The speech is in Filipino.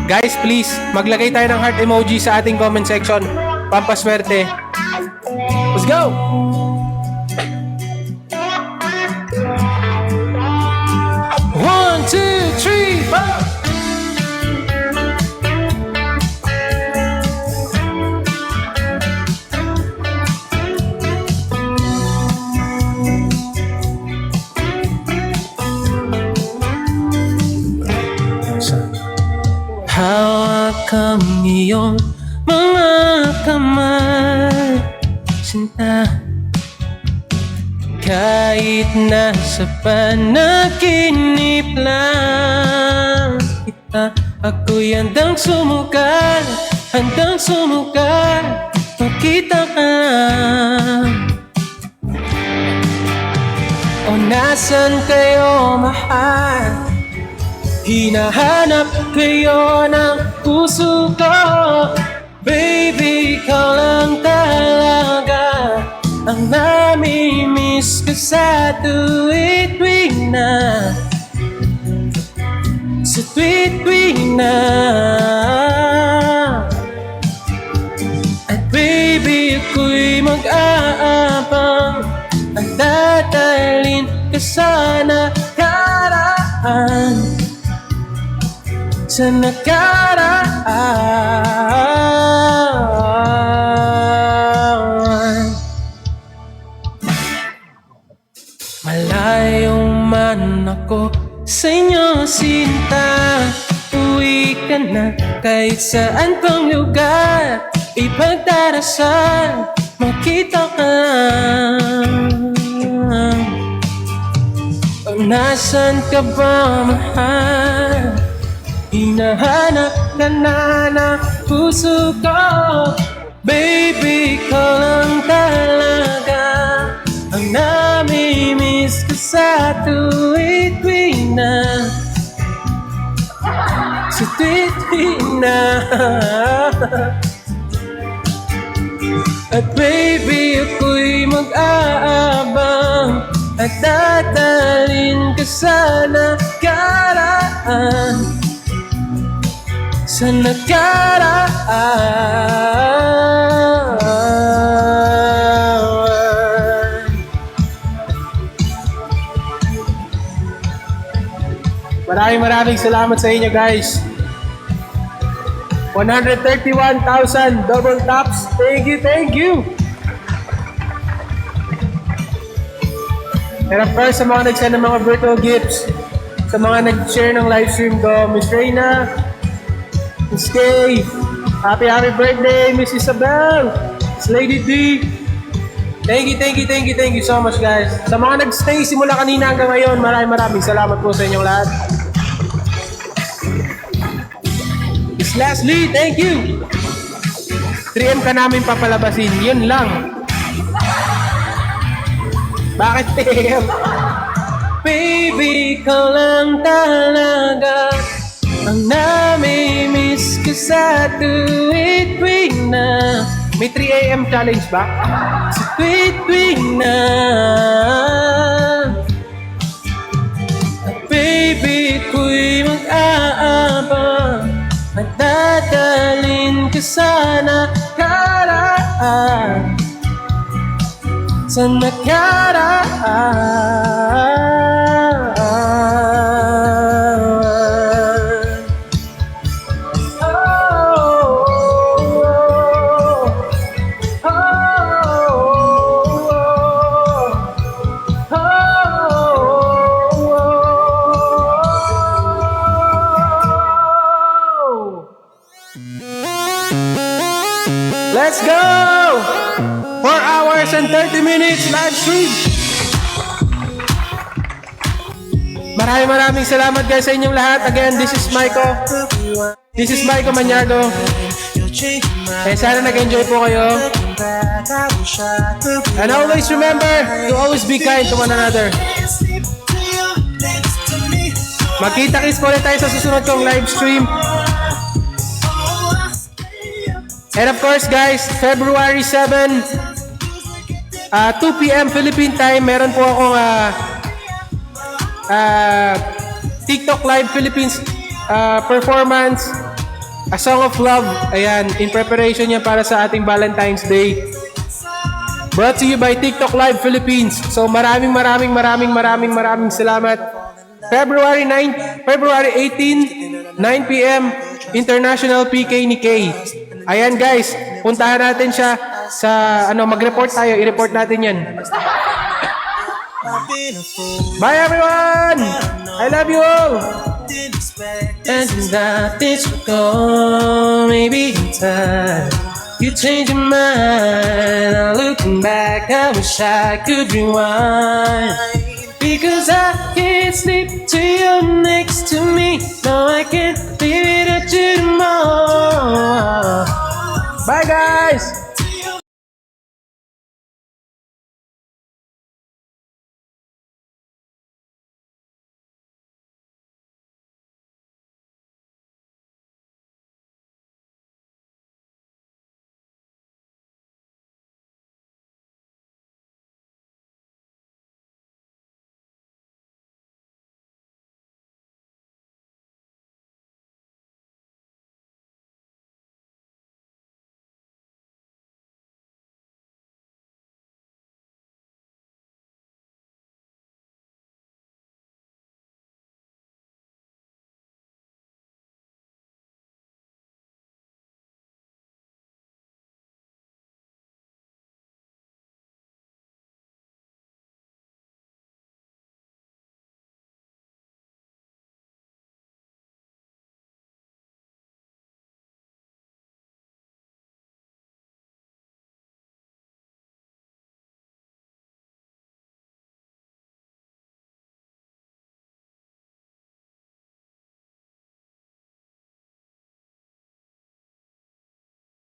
Guys, please, maglagay tayo ng heart emoji sa ating comment section. Pampaswerte. Let's go! One, two, three, four! Hawak ang iyong mga kamay, sinta. Kahit nasa panaginip lang kita, ako'y handang sumugal, makita ka lang. O nasan kayo, mahal? Hinahanap kayo ng puso ko. Baby, ikaw lang talaga ang nami-miss ko sa tuwing na, sa tuwing na. At baby, ako'y mag-aabang, at dadalhin ka sana karaan, sa nakaraan. Malayo man ako sa inyo, sinta, uwi ka na kahit saan pang lugar. Ipagdarasal, makita ka lang. O nasan ka ba, mahal? Hinahanap ka na ng puso ko. Baby, ikaw lang talaga ang nami-miss ko sa tuwing na, sa tuwing na. At baby, ako'y mag-aabang, at dadalhin ka sana karaan, sa nakaraan. Maraming salamat sa inyo, guys. 131,000 double taps. Thank you. And of course, sa mga nag-send ng mga virtual gifts, sa mga nag-share ng live stream ko, Miss Reyna, Miss Kay, happy birthday, Miss Isabel, Miss Lady D. Thank you so much, guys. Sa mga nag-stay simula kanina hanggang ngayon, maraming salamat po sa inyong lahat. Miss Leslie, thank you. 3M ka namin papalabasin, yun lang. Bakit 3M? Baby, ikaw lang talaga ang nami-miss ko sa tuwing na. May 3 AM challenge ba? Sa tuwing na. At baby, ko'y mag-aabang, at dadalhin ka sana karaan, sa nakaraan. Let's go! 4 hours and 30 minutes live stream. Maraming salamat, guys, sa inyong lahat. Again, this is Maiko Maniago. Sana nag-enjoy po kayo. And always remember to always be kind to one another. Magkita-kits po ulit tayo sa susunod kong live stream. And of course, guys, February 7, 2 p.m. Philippine time, meron po akong TikTok Live Philippines performance A Song of Love. Ayan, in preparation yan para sa ating Valentine's Day. Brought to you by TikTok Live Philippines. So maraming salamat. February 18, 9 p.m. International PK ni Kay. Ayan guys, puntahan natin siya sa mag-report tayo, i-report natin 'yan. Bye everyone. I love you all. And that this will go, maybe in time you change your mind. I'm looking back, I wish I could rewind. Because I can't sleep till you're next to me. No, I can't leave it up to tomorrow. Bye guys!